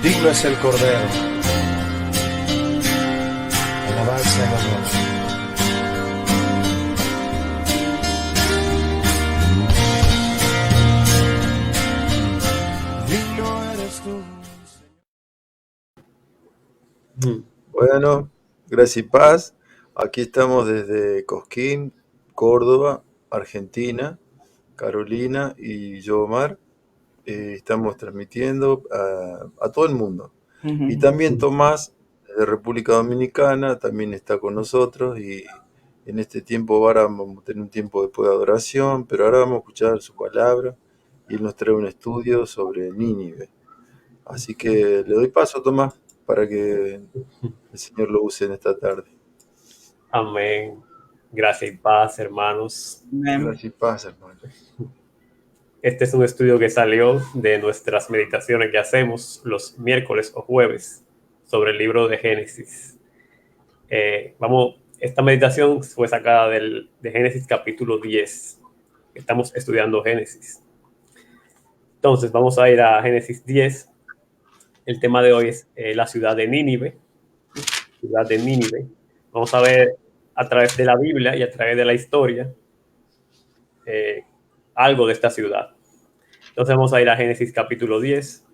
Digno es el Cordero. Alabanza y honor. Digno eres tú, Señor. Bueno, gracias y paz. Aquí estamos desde Cosquín, Córdoba, Argentina, Carolina y yo, Omar. Estamos transmitiendo a todo el mundo. Y también Tomás, de República Dominicana, también está con nosotros. Y en este tiempo ahora vamos a tener un tiempo después de adoración, pero ahora vamos a escuchar su palabra. Y él nos trae un estudio sobre Nínive. Así que le doy paso, Tomás, para que el Señor lo use en esta tarde. Amén. Gracias y paz, hermanos. Gracias y paz, hermano. Este es un estudio que salió de nuestras meditaciones que hacemos los miércoles o jueves sobre el libro de Génesis. Esta meditación fue sacada de Génesis capítulo 10. Estamos estudiando Génesis. Entonces vamos a ir a Génesis 10. El tema de hoy es la ciudad de Nínive. Ciudad de Nínive. Vamos a ver a través de la Biblia y a través de la historia algo de esta ciudad. Entonces vamos a ir a Génesis capítulo 10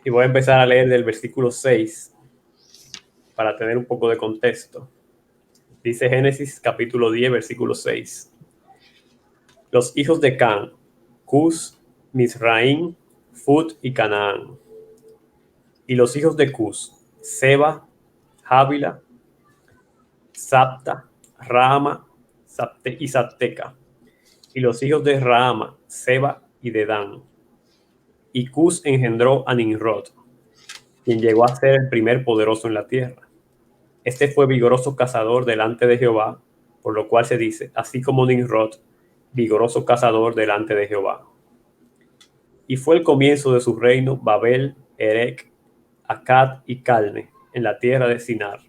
y voy a empezar a leer del versículo 6 para tener un poco de contexto. Dice Génesis capítulo 10, versículo 6. Los hijos de Can, Cus, Misraim, Fut y Canaán. Y los hijos de Cus, Seba, Jávila, Sapta, Raama y Sapteca. Y los hijos de Raama, Seba y Dedán. Y Cus engendró a Nimrod, quien llegó a ser el primer poderoso en la tierra. Este fue vigoroso cazador delante de Jehová, por lo cual se dice, así como Nimrod, vigoroso cazador delante de Jehová. Y fue el comienzo de su reino Babel, Erec, Akkad y Calne, en la tierra de Sinar.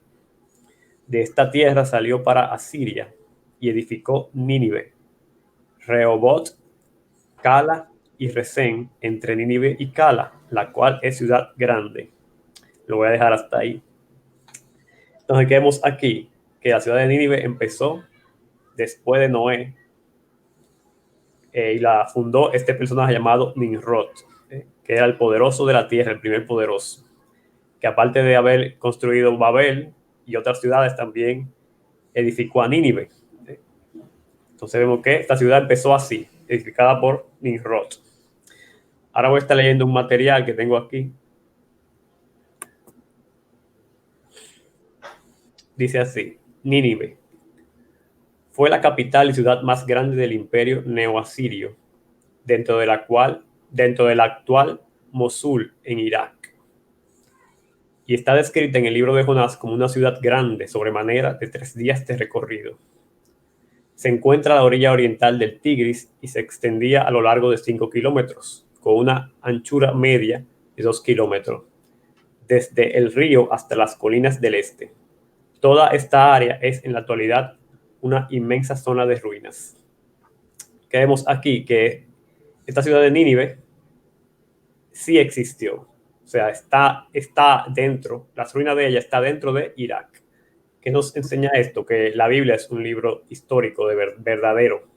De esta tierra salió para Asiria y edificó Nínive, Rehobot, Cala y Resén, entre Nínive y Cala, la cual es ciudad grande. Lo voy a dejar hasta ahí. Entonces, ¿qué vemos aquí? Que la ciudad de Nínive empezó después de Noé y la fundó este personaje llamado Nimrod, que era el poderoso de la tierra, el primer poderoso, que aparte de haber construido Babel y otras ciudades, también edificó a Nínive. Entonces vemos que esta ciudad empezó así, edificada por Nimrod. Ahora voy a estar leyendo un material que tengo aquí. Dice así: Nínive fue la capital y ciudad más grande del imperio neoasirio, dentro del actual Mosul, en Irak. Y está descrita en el libro de Jonás como una ciudad grande, sobremanera, de 3 días de recorrido. Se encuentra a la orilla oriental del Tigris y se extendía a lo largo de 5 kilómetros, con una anchura media de 2 kilómetros, desde el río hasta las colinas del este. Toda esta área es en la actualidad una inmensa zona de ruinas. Que vemos aquí que esta ciudad de Nínive sí existió. O sea, está dentro, las ruinas de ella está dentro de Irak. ¿Qué nos enseña esto? Que la Biblia es un libro histórico, verdadero.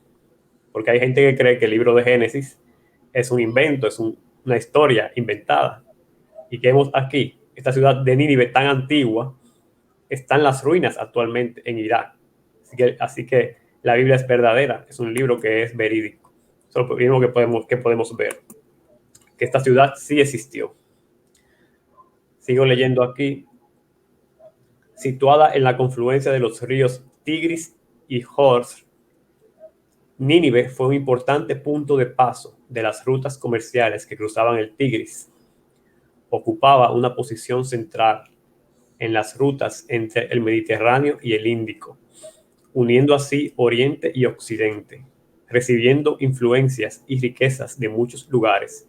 Porque hay gente que cree que el libro de Génesis es un invento, es una historia inventada. Y que vemos aquí, esta ciudad de Nínive tan antigua, está en las ruinas actualmente en Irak. Así que la Biblia es verdadera, es un libro que es verídico. Eso es lo mismo que podemos ver, que esta ciudad sí existió. Sigo leyendo aquí. Situada en la confluencia de los ríos Tigris y Hors, Nínive fue un importante punto de paso de las rutas comerciales que cruzaban el Tigris. Ocupaba una posición central en las rutas entre el Mediterráneo y el Índico, uniendo así Oriente y Occidente, recibiendo influencias y riquezas de muchos lugares.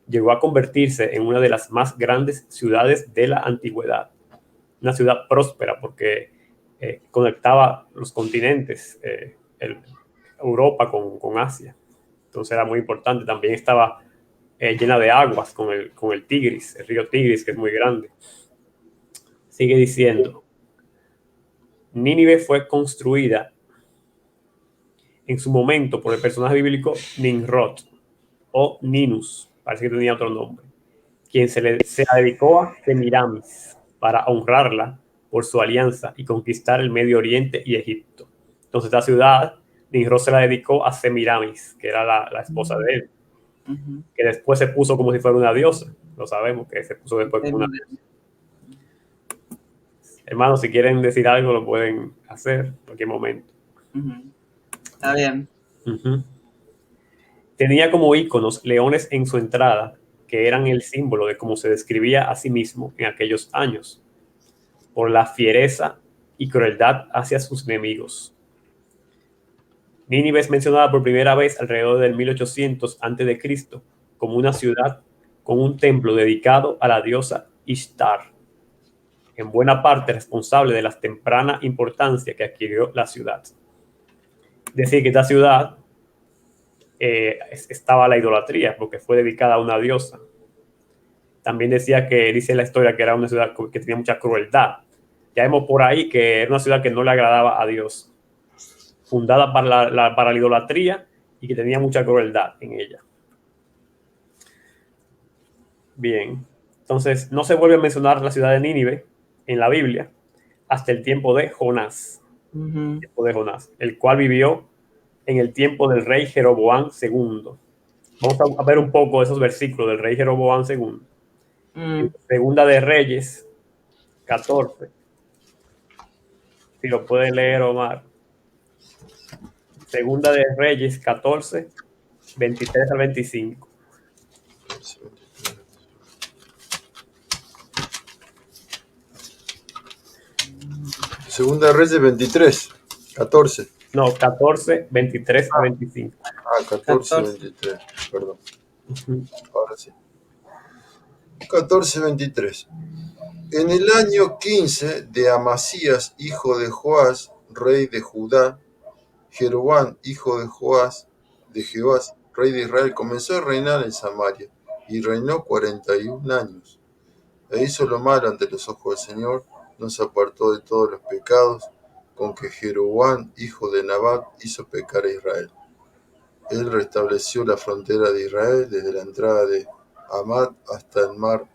Llegó a convertirse en una de las más grandes ciudades de la antigüedad. Una ciudad próspera porque conectaba los continentes, Europa con Asia. Entonces era muy importante. También estaba llena de aguas con el Tigris, el río Tigris, que es muy grande. Sigue diciendo, Nínive fue construida en su momento por el personaje bíblico Nimrod o Ninus, parece que tenía otro nombre, quien se la dedicó a Semiramis para honrarla por su alianza y conquistar el Medio Oriente y Egipto. Entonces esta ciudad, Nimrod se la dedicó a Semiramis, que era la esposa de él, que después se puso como si fuera una diosa. Lo sabemos que se puso después como una diosa. Hermanos, si quieren decir algo, lo pueden hacer en cualquier momento. Está bien. Tenía como íconos leones en su entrada, que eran el símbolo de cómo se describía a sí mismo en aquellos años, por la fiereza y crueldad hacia sus enemigos. Nínive es mencionada por primera vez alrededor del 1800 a.C. como una ciudad con un templo dedicado a la diosa Ishtar, en buena parte responsable de la temprana importancia que adquirió la ciudad. Es decir, que esta ciudad estaba la idolatría, porque fue dedicada a una diosa. También dice la historia que era una ciudad que tenía mucha crueldad. Ya vemos por ahí que era una ciudad que no le agradaba a Dios, fundada para la idolatría y que tenía mucha crueldad en ella. Bien, entonces no se vuelve a mencionar la ciudad de Nínive en la Biblia hasta el tiempo de Jonás, el cual vivió en el tiempo del rey Jeroboam II. Vamos a ver un poco esos versículos del rey Jeroboam II. Segunda de Reyes 14. Si lo puede leer, Omar. Segunda de Reyes 14, 23 al 25. Segunda Reyes 23, 14. No, 14, 23 a 25. 14, 23, perdón. Ahora sí. 14, 23. En el año 15 de Amasías, hijo de Joás, rey de Judá, Jeroboam, hijo de Joás, rey de Israel, comenzó a reinar en Samaria y reinó 41 años. E hizo lo malo ante los ojos del Señor, no se apartó de todos los pecados con que Jeroboam, hijo de Nabat, hizo pecar a Israel. Él restableció la frontera de Israel desde la entrada de Hamat hasta el mar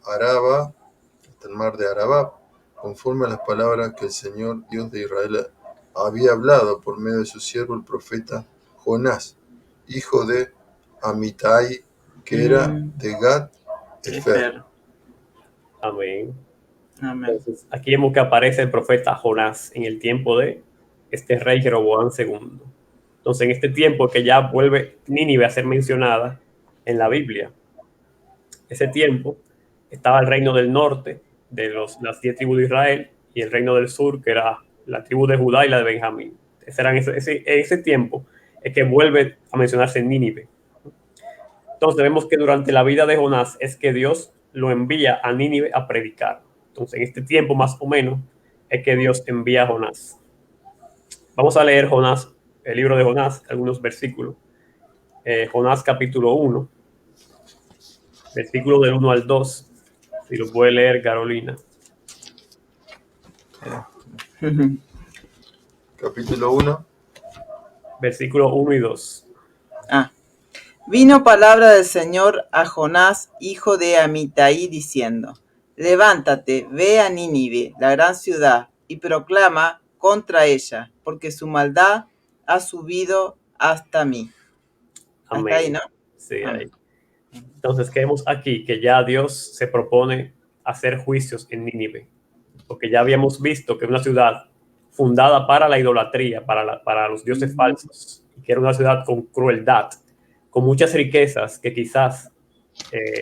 de Arabá, conforme a las palabras que el Señor Dios de Israel había hablado por medio de su siervo el profeta Jonás, hijo de Amitai, que era de Gat-Efer. Amén. Entonces, aquí vemos que aparece el profeta Jonás en el tiempo de este rey Jeroboam II. Entonces, en este tiempo que ya vuelve Nínive a ser mencionada en la Biblia, ese tiempo estaba el reino del norte de las 10 tribus de Israel y el reino del sur, que era la tribu de Judá y la de Benjamín. Ese tiempo es que vuelve a mencionarse Nínive. Entonces vemos que durante la vida de Jonás es que Dios lo envía a Nínive a predicar. Entonces en este tiempo más o menos es que Dios envía a Jonás. Vamos a leer Jonás, el libro de Jonás, algunos versículos. Jonás capítulo 1, versículo del 1 al 2. Si lo puede leer Carolina. Capítulo 1. Versículo 1 y 2. Vino palabra del Señor a Jonás, hijo de Amitai, diciendo: Levántate, ve a Nínive, la gran ciudad, y proclama contra ella, porque su maldad ha subido hasta mí. Amén. Hasta ahí, ¿no? Sí, ahí. Entonces, ¿qué vemos aquí? Que ya Dios se propone hacer juicios en Nínive, porque ya habíamos visto que es una ciudad fundada para la idolatría, para los dioses falsos, y que era una ciudad con crueldad, con muchas riquezas que quizás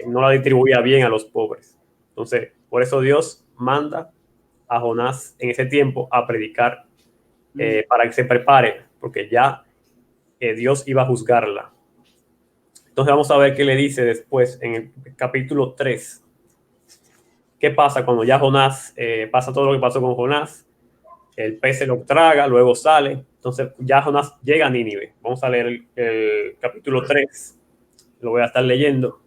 no la distribuía bien a los pobres. Entonces, por eso Dios manda a Jonás en ese tiempo a predicar para que se prepare, porque ya Dios iba a juzgarla. Entonces vamos a ver qué le dice después en el capítulo 3. ¿Qué pasa cuando ya Jonás, pasa todo lo que pasó con Jonás? El pez se lo traga, luego sale. Entonces ya Jonás llega a Nínive. Vamos a leer el capítulo 3. Lo voy a estar leyendo.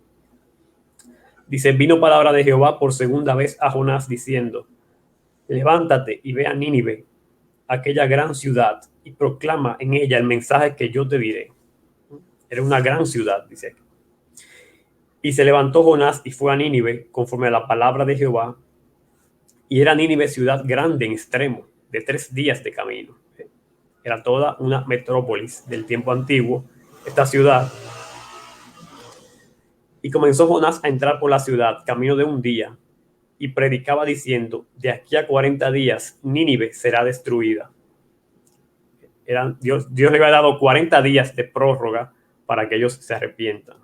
Dice, vino palabra de Jehová por segunda vez a Jonás diciendo, levántate y ve a Nínive, aquella gran ciudad, y proclama en ella el mensaje que yo te diré. Era una gran ciudad, dice aquí. Y se levantó Jonás y fue a Nínive conforme a la palabra de Jehová. Y era Nínive ciudad grande en extremo, de 3 días de camino. Era toda una metrópolis del tiempo antiguo, esta ciudad. Y comenzó Jonás a entrar por la ciudad, camino de un día, y predicaba diciendo, de aquí a 40 días Nínive será destruida. Dios le había dado 40 días de prórroga para que ellos se arrepientan.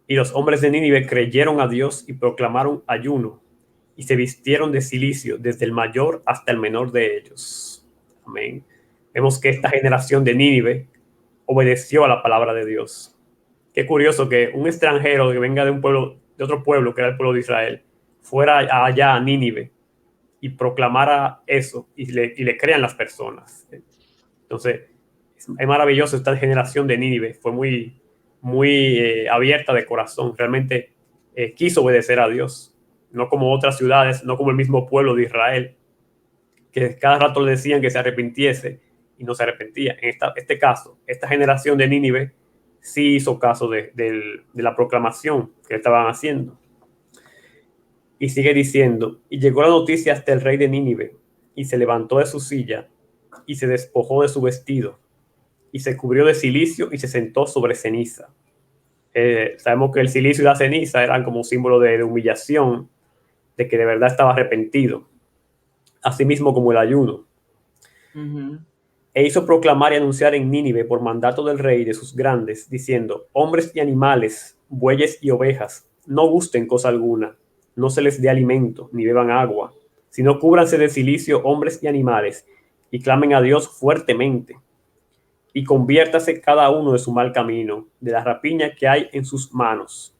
Y los hombres de Nínive creyeron a Dios y proclamaron ayuno, y se vistieron de cilicio, desde el mayor hasta el menor de ellos. Amén. Vemos que esta generación de Nínive obedeció a la palabra de Dios. Qué curioso que un extranjero que venga de un pueblo, de otro pueblo que era el pueblo de Israel, fuera allá a Nínive y proclamara eso y le crean las personas. Entonces, es maravilloso esta generación de Nínive. Fue muy abierta de corazón. Realmente quiso obedecer a Dios. No como otras ciudades, no como el mismo pueblo de Israel, que cada rato le decían que se arrepintiese y no se arrepentía. En este caso, esta generación de Nínive sí hizo caso de la proclamación que estaban haciendo. Y sigue diciendo, y llegó la noticia hasta el rey de Nínive, y se levantó de su silla, y se despojó de su vestido, y se cubrió de cilicio, y se sentó sobre ceniza. Sabemos que el cilicio y la ceniza eran como un símbolo de humillación, de que de verdad estaba arrepentido, asimismo como el ayuno. Ujú. E hizo proclamar y anunciar en Nínive por mandato del rey y de sus grandes, diciendo, hombres y animales, bueyes y ovejas, no gusten cosa alguna, no se les dé alimento, ni beban agua, sino cúbranse de cilicio hombres y animales, y clamen a Dios fuertemente, y conviértase cada uno de su mal camino, de la rapiña que hay en sus manos.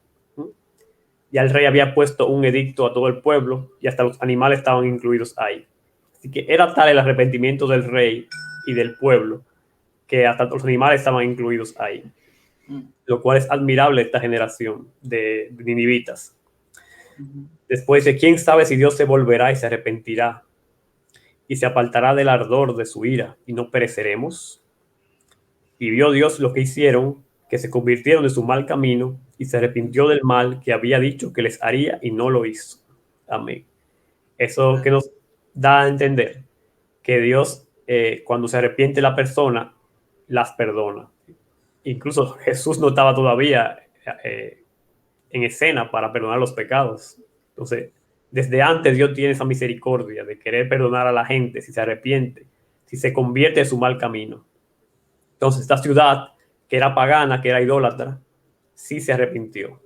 Ya el rey había puesto un edicto a todo el pueblo, y hasta los animales estaban incluidos ahí. Así que era tal el arrepentimiento del rey y del pueblo, que hasta los animales estaban incluidos ahí. Lo cual es admirable esta generación de ninivitas. Después dice, ¿quién sabe si Dios se volverá y se arrepentirá y se apartará del ardor de su ira y no pereceremos? Y vio Dios lo que hicieron, que se convirtieron de su mal camino y se arrepintió del mal que había dicho que les haría y no lo hizo. Amén. Eso que nos da a entender que Dios, cuando se arrepiente la persona, las perdona. Incluso Jesús no estaba todavía en escena para perdonar los pecados. Entonces, desde antes Dios tiene esa misericordia de querer perdonar a la gente si se arrepiente, si se convierte de su mal camino. Entonces, esta ciudad que era pagana, que era idólatra, sí se arrepintió.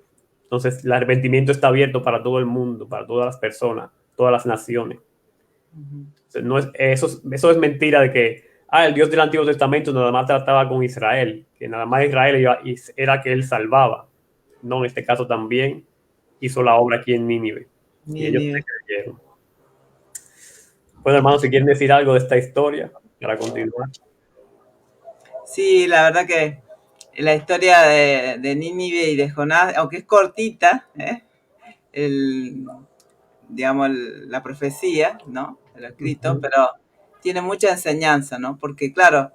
Entonces, el arrepentimiento está abierto para todo el mundo, para todas las personas, todas las naciones. Entonces, no es, eso es mentira de que el Dios del Antiguo Testamento nada más trataba con Israel, que nada más Israel era que él salvaba. No, en este caso también hizo la obra aquí en Nínive. Y ellos se creyeron. Bueno, hermanos, si quieren decir algo de esta historia para continuar. Sí, la verdad que la historia de Nínive y de Jonás, aunque es cortita, digamos, la profecía, ¿no? El escrito, pero tiene mucha enseñanza, ¿no? Porque, claro,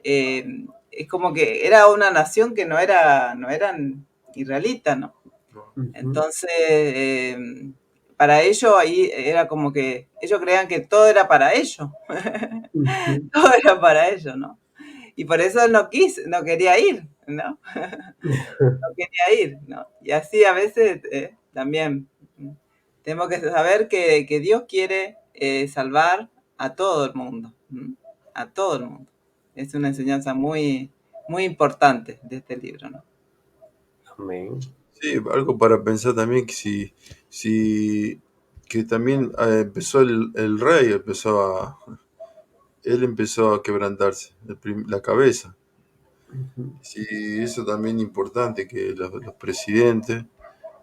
es como que era una nación que no eran israelitas, ¿no? Entonces, para ellos ahí era como que ellos creían que todo era para ellos. Todo era para ellos, ¿no? Y por eso él no quería ir, ¿no? No quería ir, ¿no? Y así a veces también tenemos que saber que Dios quiere salvar a todo el mundo, ¿m? A todo el mundo. Es una enseñanza muy, muy importante de este libro, ¿no? Amén. Sí, algo para pensar también que que también empezó el rey, él empezó a quebrantarse la cabeza. Sí, eso también es importante, que los presidentes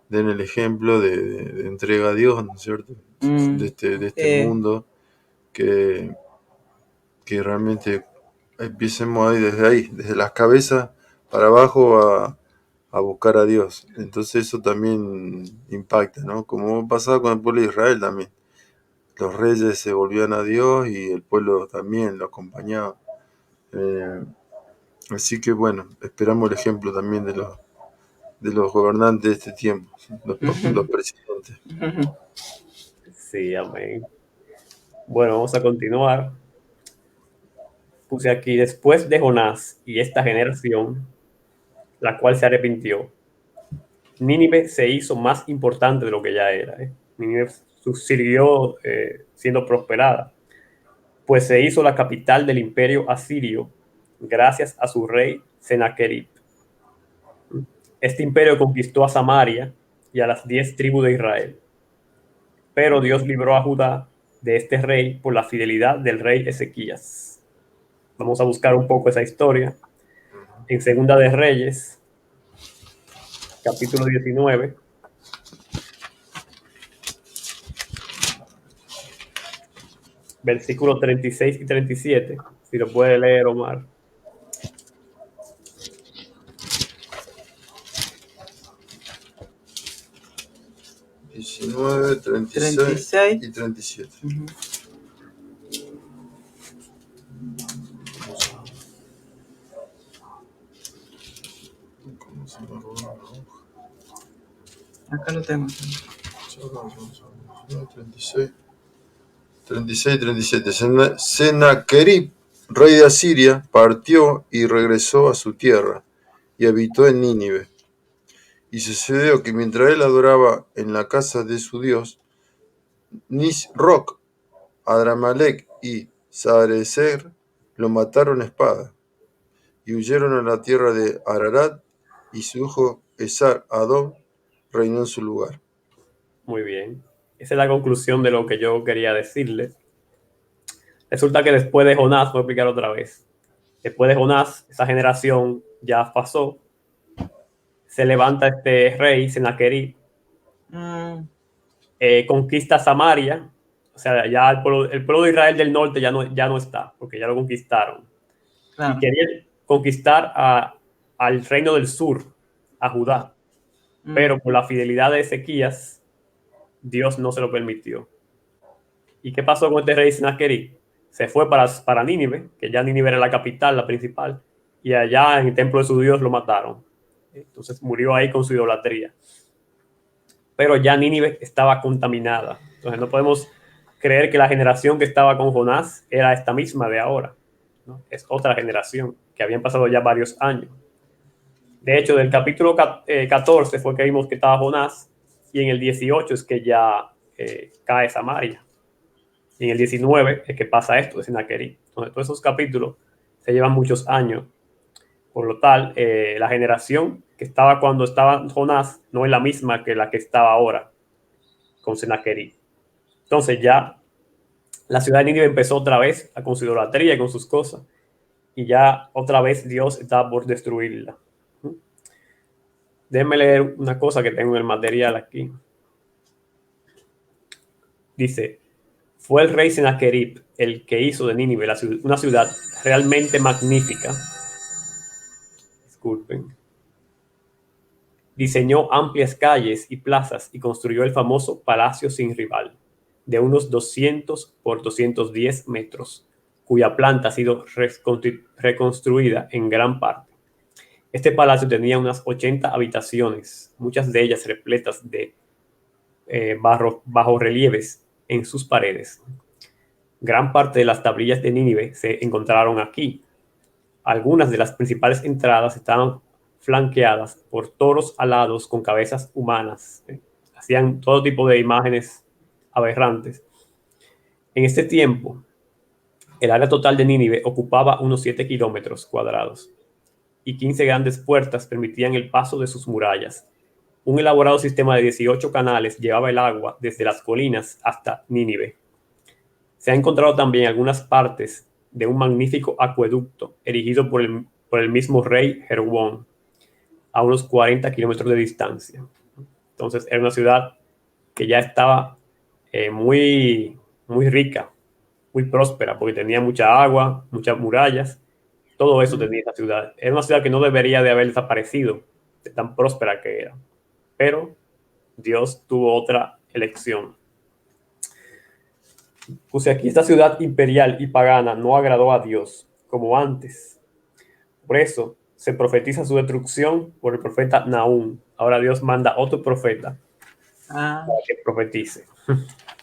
den el ejemplo de entrega a Dios, ¿no es cierto? De este mundo, que realmente empecemos ahí, desde las cabezas para abajo a buscar a Dios. Entonces eso también impacta, ¿no? Como pasaba con el pueblo de Israel también. Los reyes se volvían a Dios y el pueblo también lo acompañaba. Así que bueno, esperamos el ejemplo también de los gobernantes de este tiempo, los presidentes. Sí, amén. Bueno, vamos a continuar. Puse aquí, después de Jonás y esta generación, la cual se arrepintió, Nínive se hizo más importante de lo que ya era. Nínive siguió siendo prosperada, pues se hizo la capital del imperio asirio gracias a su rey Sennacherib. Este imperio conquistó a Samaria y a las 10 tribus de Israel. Pero Dios libró a Judá de este rey por la fidelidad del rey Ezequías. Vamos a buscar un poco esa historia en Segunda de Reyes, capítulo 19. Versículos 36 y 37. Si lo puede leer, Omar. 19, 36 36 y 37. ¿Cómo se me robó la hoja? Acá lo tengo. 36. 36 y 37. Sennacherib, rey de Asiria, partió y regresó a su tierra y habitó en Nínive. Y sucedió que mientras él adoraba en la casa de su dios, Nisroch, Adramelech y Sarecer lo mataron a espada y huyeron a la tierra de Ararat, y su hijo Esar-Hadón reinó en su lugar. Muy bien. Esa es la conclusión de lo que yo quería decirles. Resulta que después de Jonás, voy a explicar otra vez. Después de Jonás, esa generación ya pasó. Se levanta este rey, Sennacherib, conquista Samaria. O sea, ya el pueblo de Israel del norte ya no está, porque ya lo conquistaron. Claro. Y querían conquistar al reino del sur, a Judá. Pero por la fidelidad de Ezequías, Dios no se lo permitió. ¿Y qué pasó con este rey Sennacherib? Se fue para Nínive, que ya Nínive era la capital, la principal, y allá en el templo de su Dios lo mataron. Entonces murió ahí con su idolatría. Pero ya Nínive estaba contaminada. Entonces no podemos creer que la generación que estaba con Jonás era esta misma de ahora, ¿no? Es otra generación, que habían pasado ya varios años. De hecho, del capítulo 14 fue que vimos que estaba Jonás, y en el 18 es que ya cae Samaria. Y en el 19 es que pasa esto de Sennacherib. Entonces, todos esos capítulos se llevan muchos años. Por lo tal, la generación que estaba cuando estaba Jonás no es la misma que la que estaba ahora con Sennacherib. Entonces ya la ciudad de Nínive empezó otra vez con su idolatría y con sus cosas. Y ya otra vez Dios estaba por destruirla. Déjenme leer una cosa que tengo en el material aquí. Dice: fue el rey Sennacherib el que hizo de Nínive una ciudad realmente magnífica. Disculpen. Diseñó amplias calles y plazas y construyó el famoso Palacio sin rival, de unos 200 por 210 metros, cuya planta ha sido reconstruida en gran parte. Este palacio tenía unas 80 habitaciones, muchas de ellas repletas de bajorrelieves en sus paredes. Gran parte de las tablillas de Nínive se encontraron aquí. Algunas de las principales entradas estaban flanqueadas por toros alados con cabezas humanas. Hacían todo tipo de imágenes aberrantes. En este tiempo, el área total de Nínive ocupaba unos 7 kilómetros cuadrados y 15 grandes puertas permitían el paso de sus murallas. Un elaborado sistema de 18 canales llevaba el agua desde las colinas hasta Nínive. Se han encontrado también algunas partes de un magnífico acueducto erigido por el mismo rey Jeroboam a unos 40 kilómetros de distancia. Entonces era una ciudad que ya estaba muy rica, muy próspera, porque tenía mucha agua, muchas murallas, todo eso tenía esa ciudad. Era una ciudad que no debería de haber desaparecido de tan próspera que era. Pero Dios tuvo otra elección. Puse aquí: esta ciudad imperial y pagana no agradó a Dios como antes. Por eso se profetiza su destrucción por el profeta Nahum. Ahora Dios manda otro profeta Ah, para que profetice,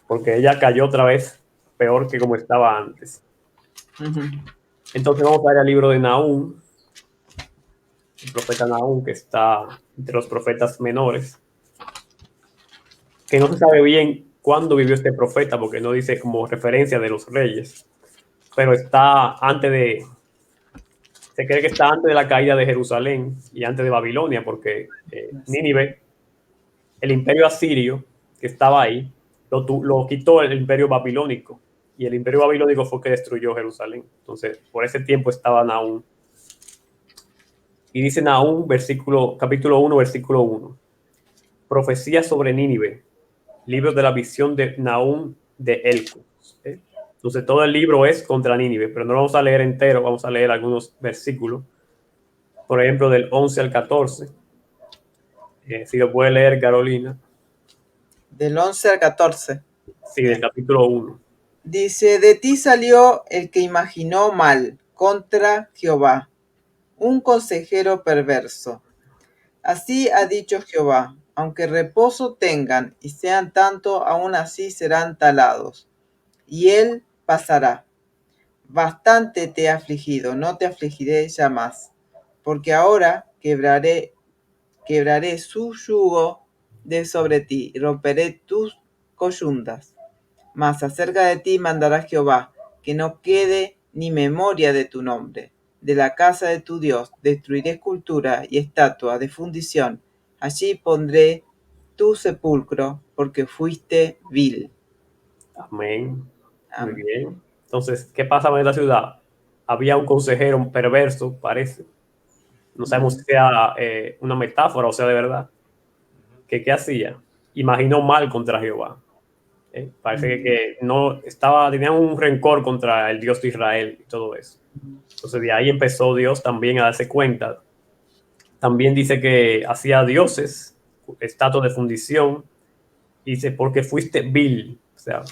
porque ella cayó otra vez peor que como estaba antes. ujú. Entonces vamos a ir al libro de Nahum, el profeta Nahum, que está entre los profetas menores, que no se sabe bien cuándo vivió este profeta, porque no dice como referencia de los reyes, pero está antes de, se cree que está antes de la caída de Jerusalén y antes de Babilonia, porque Nínive, el imperio asirio que estaba ahí, lo quitó el imperio babilónico, y el imperio babilónico fue que destruyó Jerusalén. Entonces, por ese tiempo estaba Nahum. Y dice Nahum, capítulo 1, versículo 1. Profecía sobre Nínive, libro de la visión de Nahum de Elcos. Entonces, todo el libro es contra Nínive, pero no lo vamos a leer entero, vamos a leer algunos versículos. Por ejemplo, del 11 al 14. Si lo puede leer Carolina. Del 11 al 14. Sí, del capítulo 1. Dice, de ti salió el que imaginó mal contra Jehová, un consejero perverso. Así ha dicho Jehová, aunque reposo tengan y sean tanto, aún así serán talados, y él pasará. Bastante te he afligido, no te afligiré ya más, porque ahora quebraré su yugo de sobre ti y romperé tus coyundas. Mas acerca de ti mandará Jehová, que no quede ni memoria de tu nombre. De la casa de tu Dios destruiré escultura y estatua de fundición. Allí pondré tu sepulcro, porque fuiste vil. Amén. Muy Amén. bien. Entonces, ¿qué pasa en esta ciudad? Había un consejero perverso, parece. No sabemos si sea una metáfora o sea de verdad. ¿Qué hacía? Imaginó mal contra Jehová. Parece que no estaba, tenía un rencor contra el Dios de Israel y todo eso. Entonces de ahí empezó Dios también a darse cuenta. También dice que hacía dioses, estatuas de fundición. Y dice, porque fuiste vil. O sea,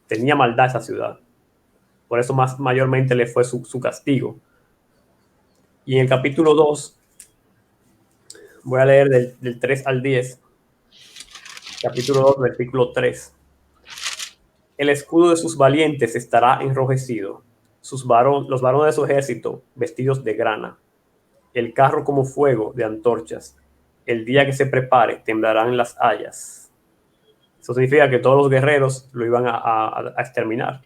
tenía maldad esa ciudad. Por eso mayormente le fue su castigo. Y en el capítulo 2, voy a leer del 3 al 10. Capítulo 2, versículo 3. El escudo de sus valientes estará enrojecido, los varones de su ejército vestidos de grana, el carro como fuego de antorchas. El día que se prepare temblarán las hayas. Eso significa que todos los guerreros lo iban a exterminar.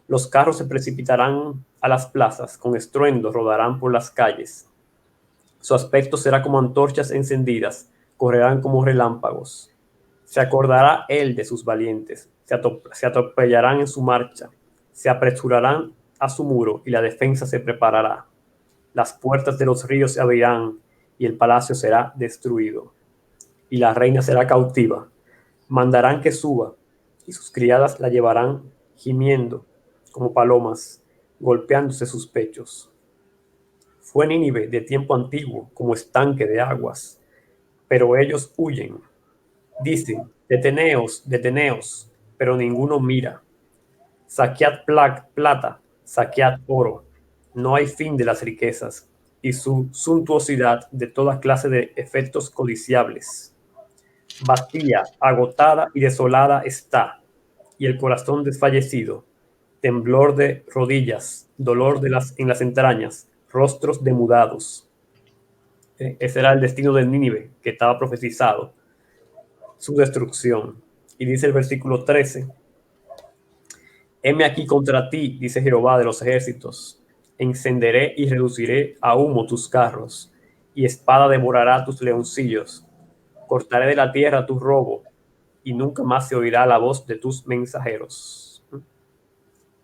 Los carros se precipitarán a las plazas, con estruendo rodarán por las calles. Su aspecto será como antorchas encendidas, correrán como relámpagos. Se acordará él de sus valientes, se atropellarán en su marcha, se apresurarán a su muro y la defensa se preparará. Las puertas de los ríos se abrirán y el palacio será destruido. Y la reina será cautiva. Mandarán que suba y sus criadas la llevarán gimiendo como palomas, golpeándose sus pechos. Fue Nínive de tiempo antiguo como estanque de aguas, pero ellos huyen. Dicen, deteneos, deteneos, pero ninguno mira. Saquead plata, saquead oro. No hay fin de las riquezas y su suntuosidad de toda clase de efectos codiciables. Vacía, agotada y desolada está, y el corazón desfallecido, temblor de rodillas, dolor en las entrañas, rostros demudados. Ese era el destino de Nínive, que estaba profetizado, su destrucción. Y dice el versículo 13, heme aquí contra ti, dice Jehová de los ejércitos, encenderé y reduciré a humo tus carros, y espada devorará tus leoncillos, cortaré de la tierra tu robo, y nunca más se oirá la voz de tus mensajeros.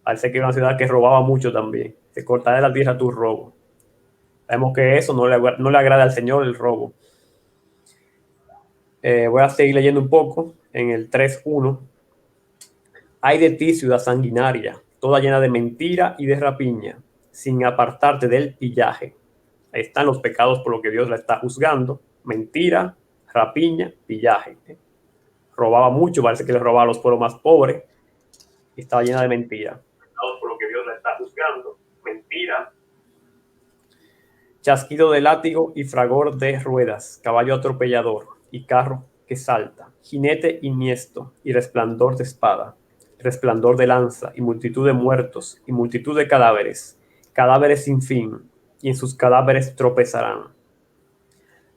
Parece que era una ciudad que robaba mucho también. Se cortará de la tierra tu robo. Sabemos que eso no le agrada al Señor, el robo. Voy a seguir leyendo un poco en el 3.1. Ay de ti, ciudad sanguinaria, toda llena de mentira y de rapiña, sin apartarte del pillaje. Ahí están los pecados por los que Dios la está juzgando. mentira, rapiña, pillaje. Robaba mucho, parece que le robaba a los pueblos más pobres y estaba llena de mentiras. Por lo que Dios la está juzgando. Mentira. Chasquido de látigo y fragor de ruedas, caballo atropellador y carro que salta, jinete iniesto y resplandor de espada, resplandor de lanza y multitud de muertos y multitud de cadáveres, cadáveres sin fin, y en sus cadáveres tropezarán.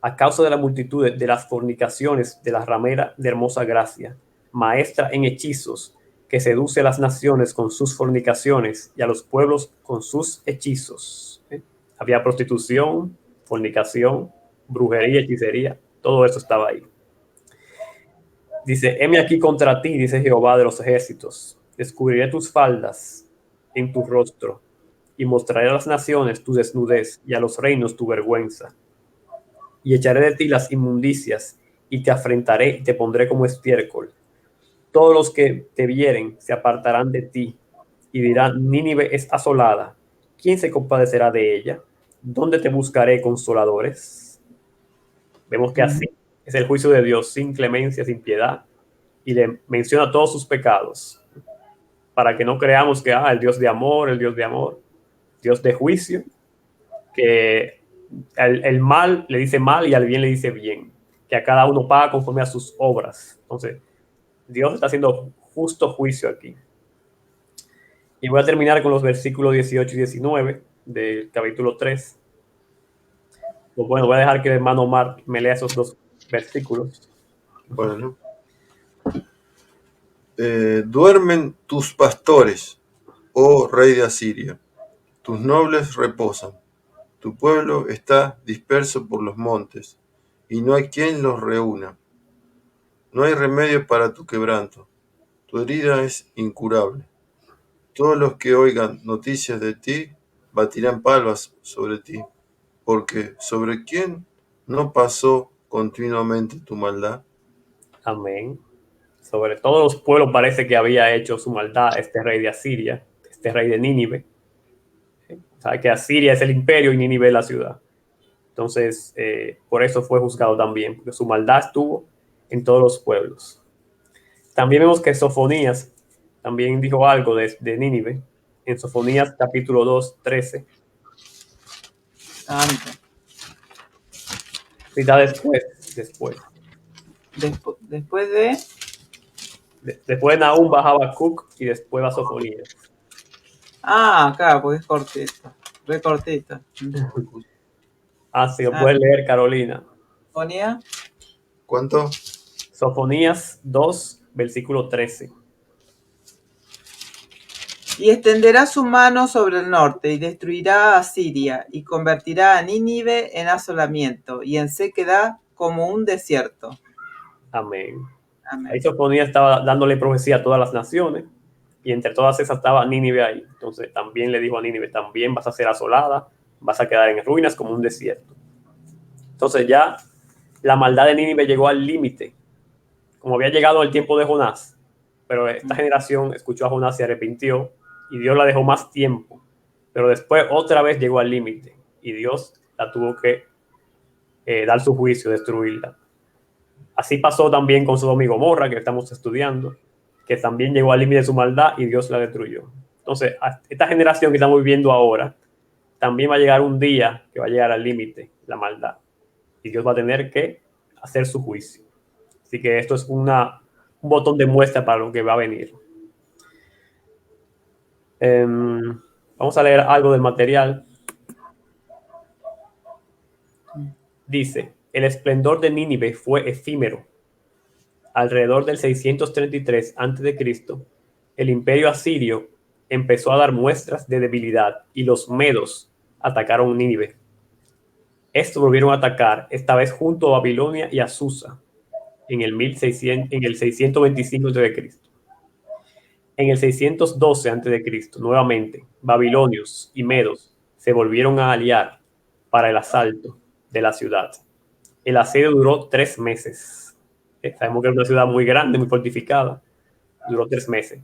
A causa de la multitud de las fornicaciones de la ramera de hermosa gracia, maestra en hechizos, que seduce a las naciones con sus fornicaciones y a los pueblos con sus hechizos. Había prostitución, fornicación, brujería, hechicería, todo eso estaba ahí. Dice, heme aquí contra ti, dice Jehová de los ejércitos, descubriré tus faldas en tu rostro y mostraré a las naciones tu desnudez y a los reinos tu vergüenza. Y echaré de ti las inmundicias y te afrentaré y te pondré como estiércol. Todos los que te vieren se apartarán de ti y dirán, Nínive es asolada. ¿Quién se compadecerá de ella? ¿Dónde te buscaré consoladores? Vemos que así es el juicio de Dios, sin clemencia, sin piedad, y le menciona todos sus pecados, para que no creamos que el Dios de amor, Dios de juicio, que el mal le dice mal y al bien le dice bien, que a cada uno paga conforme a sus obras. Entonces, Dios está haciendo justo juicio aquí. Y voy a terminar con los versículos 18 y 19 del capítulo 3. Pues bueno, voy a dejar que el hermano Omar me lea esos dos versículos. Bueno. Duermen tus pastores, oh rey de Asiria. Tus nobles reposan. Tu pueblo está disperso por los montes, y no hay quien los reúna. No hay remedio para tu quebranto. Tu herida es incurable. Todos los que oigan noticias de ti batirán palmas sobre ti, porque ¿sobre quién no pasó continuamente tu maldad? Amén. Sobre todos los pueblos parece que había hecho su maldad este rey de Asiria, este rey de Nínive. Sabe que Asiria es el imperio y Nínive es la ciudad. Entonces, por eso fue juzgado también, porque su maldad estuvo en todos los pueblos. También vemos que Sofonías también dijo algo de Nínive, en Sofonías capítulo 2, 13. Santo. Cita después. Después de... Después de Nahum va Habacuc y después va Sofonías. Ah, acá, porque es cortito. Re cortito. Sí, lo puedes leer, Carolina. ¿Ponía? ¿Cuánto? Sofonías 2, versículo 13. Y extenderá su mano sobre el norte y destruirá a Asiria y convertirá a Nínive en asolamiento y en sequedad como un desierto. Amén. Amén. Ahí Sofonías estaba dándole profecía a todas las naciones y entre todas esas estaba Nínive ahí. Entonces también le dijo a Nínive, también vas a ser asolada, vas a quedar en ruinas como un desierto. Entonces ya la maldad de Nínive llegó al límite, como había llegado el tiempo de Jonás, pero esta generación escuchó a Jonás, se arrepintió y Dios la dejó más tiempo, pero después otra vez llegó al límite y Dios la tuvo que dar su juicio, destruirla. Así pasó también con Sodoma y Gomorra, que estamos estudiando, que también llegó al límite de su maldad y Dios la destruyó. Entonces, esta generación que estamos viviendo ahora, también va a llegar un día que va a llegar al límite, la maldad, y Dios va a tener que hacer su juicio. Así que esto es un botón de muestra para lo que va a venir. Vamos a leer algo del material. Dice, el esplendor de Nínive fue efímero. Alrededor del 633 a.C., el imperio asirio empezó a dar muestras de debilidad y los medos atacaron Nínive. Estos volvieron a atacar, esta vez junto a Babilonia y a Susa, en el 625 a.C. En el 612 a.C., nuevamente, babilonios y medos se volvieron a aliar para el asalto de la ciudad. El asedio duró 3 meses. Sabemos que era una ciudad muy grande, muy fortificada. Duró 3 meses,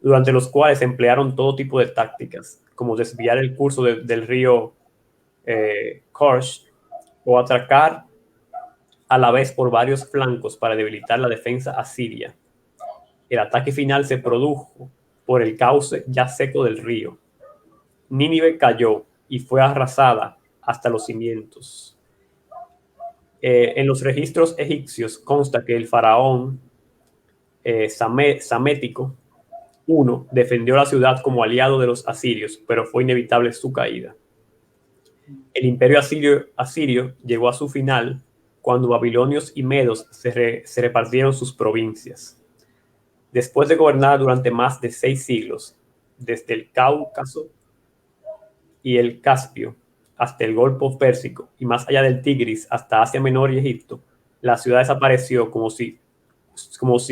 durante los cuales emplearon todo tipo de tácticas, como desviar el curso del río Korsh o atracar a la vez por varios flancos para debilitar la defensa asiria. El ataque final se produjo por el cauce ya seco del río. Nínive cayó y fue arrasada hasta los cimientos. En los registros egipcios consta que el faraón Samético I defendió la ciudad como aliado de los asirios, pero fue inevitable su caída. El imperio asirio llegó a su final cuando babilonios y medos se repartieron sus provincias. Después de gobernar durante más de 6 siglos, desde el Cáucaso y el Caspio hasta el Golfo Pérsico y más allá del Tigris hasta Asia Menor y Egipto, la ciudad desapareció como si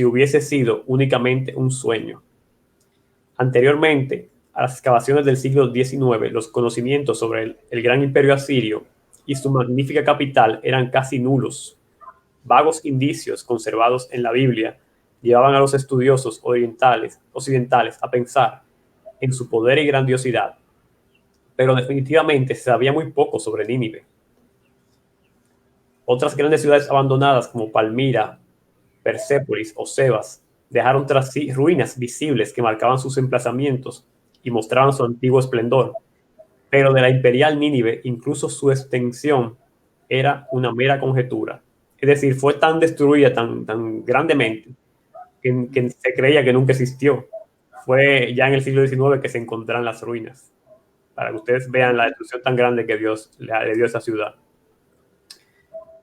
hubiese sido únicamente un sueño. Anteriormente a las excavaciones del siglo XIX, los conocimientos sobre el gran imperio asirio y su magnífica capital eran casi nulos. Vagos indicios conservados en la Biblia llevaban a los estudiosos occidentales a pensar en su poder y grandiosidad, pero definitivamente se sabía muy poco sobre Nínive. Otras grandes ciudades abandonadas como Palmira, Persépolis o Sebas dejaron tras sí ruinas visibles que marcaban sus emplazamientos y mostraban su antiguo esplendor, pero de la imperial Nínive incluso su extensión era una mera conjetura. Es decir, fue tan destruida tan grandemente que se creía que nunca existió. Fue ya en el siglo XIX que se encontraron las ruinas, para que ustedes vean la destrucción tan grande que Dios le dio a esa ciudad.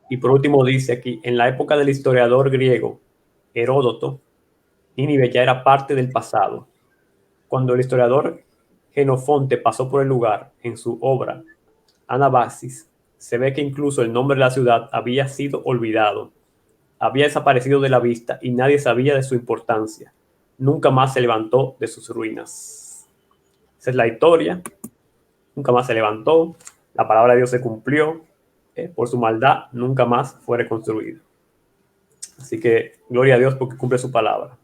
Y por último dice aquí, en la época del historiador griego Heródoto, Nínive ya era parte del pasado. Cuando el historiador Jenofonte pasó por el lugar en su obra Anabasis, se ve que incluso el nombre de la ciudad había sido olvidado, había desaparecido de la vista y nadie sabía de su importancia. Nunca más se levantó de sus ruinas. Esa es la historia. Nunca más se levantó. La palabra de Dios se cumplió. Por su maldad nunca más fue reconstruido. Así que gloria a Dios porque cumple su palabra.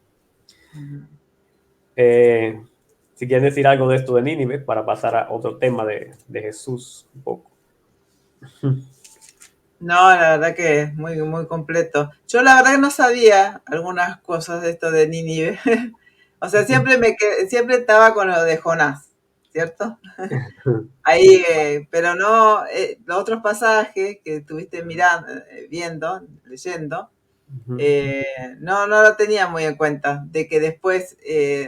Si quieren decir algo de esto de Nínive para pasar a otro tema de Jesús un poco. No, la verdad que es muy, muy completo. Yo la verdad que no sabía algunas cosas de esto de Nínive. O sea, siempre estaba con lo de Jonás, ¿cierto? Ahí, pero no, los otros pasajes que estuviste leyendo, no lo tenía muy en cuenta, de que después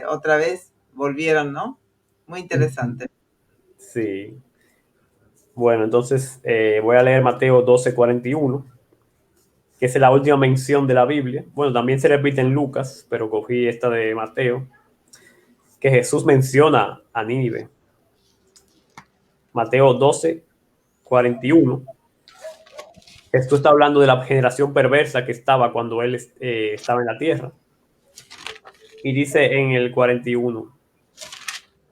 otra vez volvieron, ¿no? Muy interesante. Sí. Bueno, entonces voy a leer Mateo 12:41, que es la última mención de la Biblia. Bueno, también se repite en Lucas, pero cogí esta de Mateo, que Jesús menciona a Nínive. Mateo 12:41. Esto está hablando de la generación perversa que estaba cuando él estaba en la tierra. Y dice en el 41,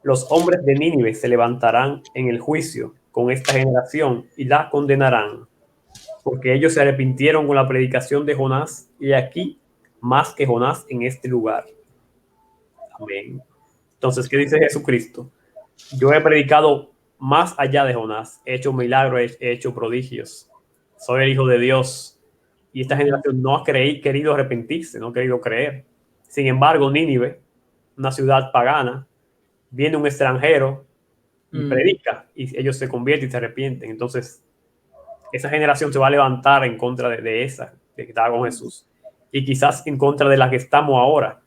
los hombres de Nínive se levantarán en el juicio con esta generación y la condenarán, porque ellos se arrepintieron con la predicación de Jonás, y aquí más que Jonás en este lugar. Amén. Entonces, ¿qué dice Jesucristo? Yo he predicado más allá de Jonás, he hecho milagros, he hecho prodigios. Soy el Hijo de Dios. Y esta generación no ha querido arrepentirse, no ha querido creer. Sin embargo, Nínive, una ciudad pagana, viene un extranjero y predica, y ellos se convierten y se arrepienten. Entonces, esa generación se va a levantar en contra de esa, de que estaba con Jesús. Y quizás en contra de la que estamos ahora.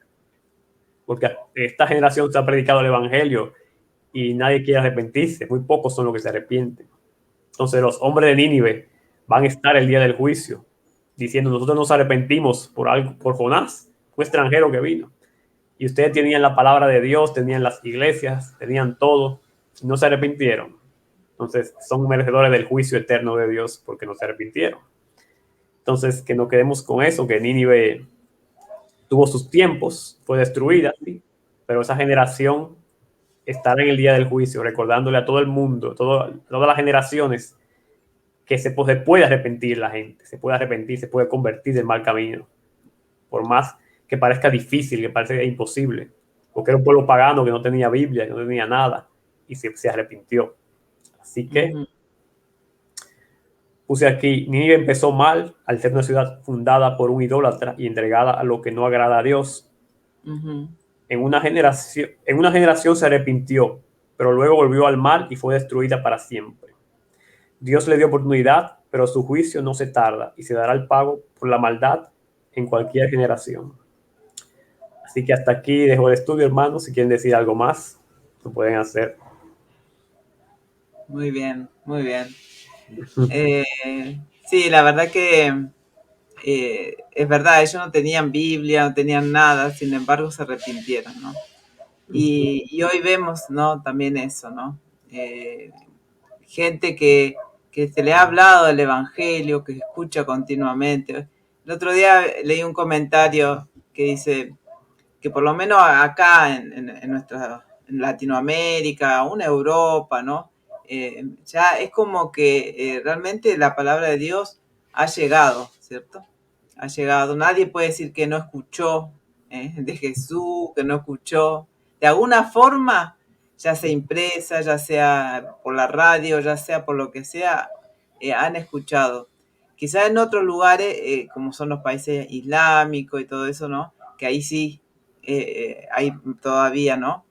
Porque esta generación se ha predicado el evangelio y nadie quiere arrepentirse. Muy pocos son los que se arrepienten. Entonces los hombres de Nínive van a estar el día del juicio diciendo, nosotros nos arrepentimos por Jonás, un extranjero que vino. Y ustedes tenían la palabra de Dios, tenían las iglesias, tenían todo, y no se arrepintieron. Entonces son merecedores del juicio eterno de Dios porque no se arrepintieron. Entonces que no quedemos con eso, que Nínive tuvo sus tiempos, fue destruida, ¿sí? Pero esa generación estará en el día del juicio, recordándole a todo el mundo, todas las generaciones, que se puede arrepentir la gente, se puede arrepentir, se puede convertir del mal camino. Por más que parezca difícil, que parezca imposible, porque era un pueblo pagano que no tenía Biblia, que no tenía nada, y se arrepintió. Así que, Puse aquí, Nínive empezó mal al ser una ciudad fundada por un idólatra y entregada a lo que no agrada a Dios. Ujú. En una generación se arrepintió, pero luego volvió al mal y fue destruida para siempre. Dios le dio oportunidad, pero su juicio no se tarda y se dará el pago por la maldad en cualquier generación. Así que hasta aquí dejo el estudio, hermanos. Si quieren decir algo más, lo pueden hacer. Muy bien, muy bien. Sí, la verdad que es verdad, ellos no tenían Biblia, no tenían nada, sin embargo se arrepintieron, ¿no? Y hoy vemos, ¿no? También eso, ¿no? Gente que se le ha hablado del Evangelio, que escucha continuamente. El otro día leí un comentario que dice que por lo menos acá en Latinoamérica, aún Europa, ¿no? Ya es como que realmente la palabra de Dios ha llegado, ¿cierto? Ha llegado. Nadie puede decir que no escuchó de Jesús, que no escuchó. De alguna forma, ya sea impresa, ya sea por la radio, ya sea por lo que sea, han escuchado. Quizás en otros lugares, como son los países islámicos y todo eso, ¿no? Que ahí sí hay todavía, ¿no?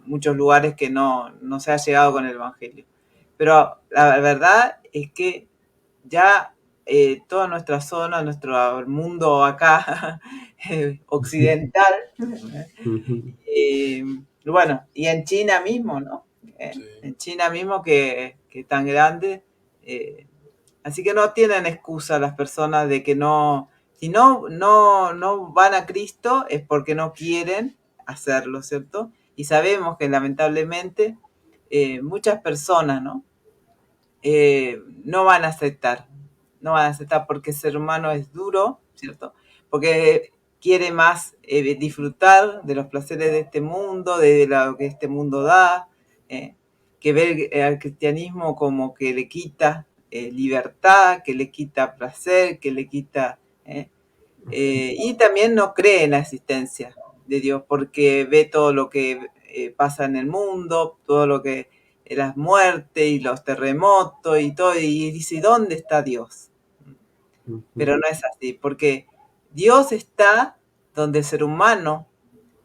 Muchos lugares que no se ha llegado con el Evangelio. Pero la verdad es que ya toda nuestra zona, nuestro mundo acá occidental, bueno, y en China mismo, ¿no? Sí. En China mismo que es tan grande. Así que no tienen excusa las personas de que no, si no van a Cristo es porque no quieren hacerlo, ¿cierto? Y sabemos que lamentablemente muchas personas, ¿no? No van a aceptar, no van a aceptar porque el ser humano es duro, ¿cierto? Porque quiere más disfrutar de los placeres de este mundo, de lo que este mundo da, que ver al cristianismo como que le quita libertad, que le quita placer, que le quita... y también no cree en la existencia de Dios porque ve todo lo que pasa en el mundo, todo lo que las muertes y los terremotos y todo, y dice, ¿dónde está Dios? Pero no es así, porque Dios está donde el ser humano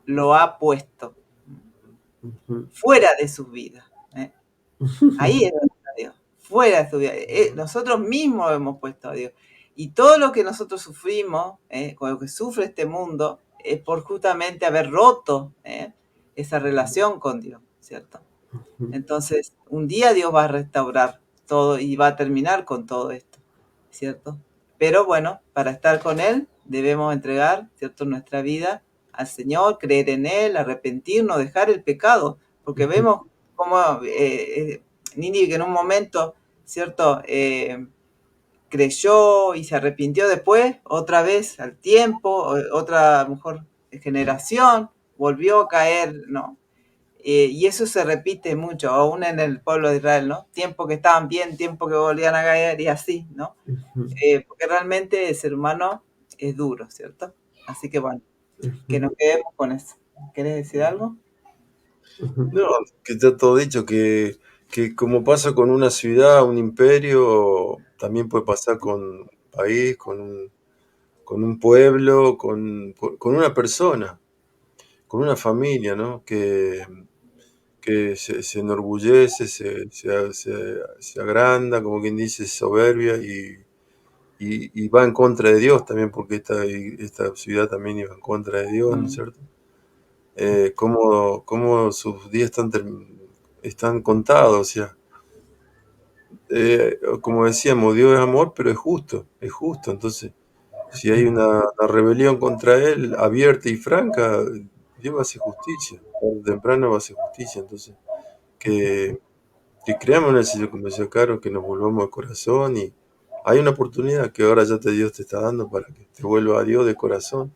lo ha puesto, fuera de su vida. Ahí es donde está Dios, fuera de su vida. Nosotros mismos hemos puesto a Dios. Y todo lo que nosotros sufrimos, con lo que sufre este mundo, es por justamente haber roto esa relación con Dios, ¿cierto? Entonces, un día Dios va a restaurar todo y va a terminar con todo esto, ¿cierto? Pero bueno, para estar con Él debemos entregar, ¿cierto?, nuestra vida al Señor, creer en Él, arrepentirnos, dejar el pecado, porque vemos cómo Nínive que en un momento, ¿cierto?, creyó y se arrepintió después, otra vez al tiempo, otra mejor generación, volvió a caer, ¿no? Y eso se repite mucho, aún en el pueblo de Israel, ¿no? Tiempo que estaban bien, tiempo que volvían a caer y así, ¿no? Porque realmente el ser humano es duro, ¿cierto? Así que bueno, que nos quedemos con eso. ¿Querés decir algo? No, que está todo dicho, que como pasa con una ciudad, un imperio, también puede pasar con un país, con un pueblo, con una persona, con una familia, ¿no? Que se enorgullece, se agranda, como quien dice, soberbia y va en contra de Dios también, porque esta ciudad también iba en contra de Dios, ¿no es cierto? Cómo sus días están contados, o sea, como decíamos, Dios es amor, pero es justo, entonces, si hay una rebelión contra Él, abierta y franca, Dios va a hacer justicia, tarde o temprano va a hacer justicia, entonces, que creamos en el Señor, como decía Caro, que nos volvamos de corazón y hay una oportunidad que ahora ya Dios te está dando para que te vuelva a Dios de corazón,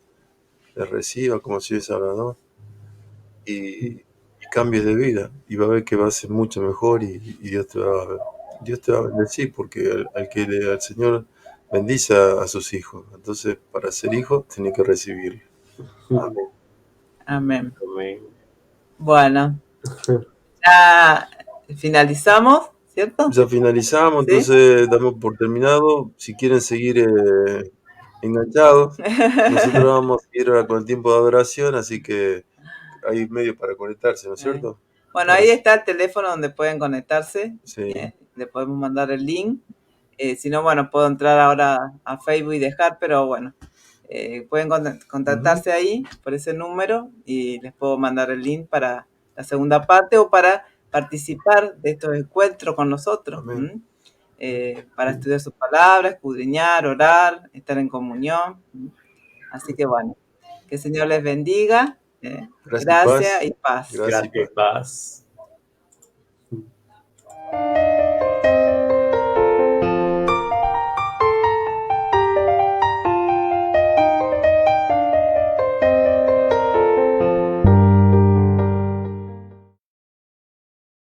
te reciba como si es Salvador y cambies de vida y va a ver que va a ser mucho mejor y Dios te va a bendecir porque al Señor bendice a sus hijos. Entonces, para ser hijo, tiene que recibirlo. Amén. Amén. Amén. Bueno, ya finalizamos, ¿cierto? Ya finalizamos, ¿Sí? entonces damos por terminado. Si quieren seguir enganchados, nosotros vamos a seguir ahora con el tiempo de adoración, así que hay medios para conectarse, ¿no es cierto? Bueno, ahí está el teléfono donde pueden conectarse. Sí. Le podemos mandar el link. Si no, bueno, puedo entrar ahora a Facebook y dejar, pero bueno, pueden contactarse ahí por ese número y les puedo mandar el link para la segunda parte o para participar de estos encuentros con nosotros. Amén. Para estudiar sus palabras, escudriñar, orar, estar en comunión. Así que bueno, que el Señor les bendiga. Gracias y paz. Gracias y paz. Gracias y Gracias, paz. paz.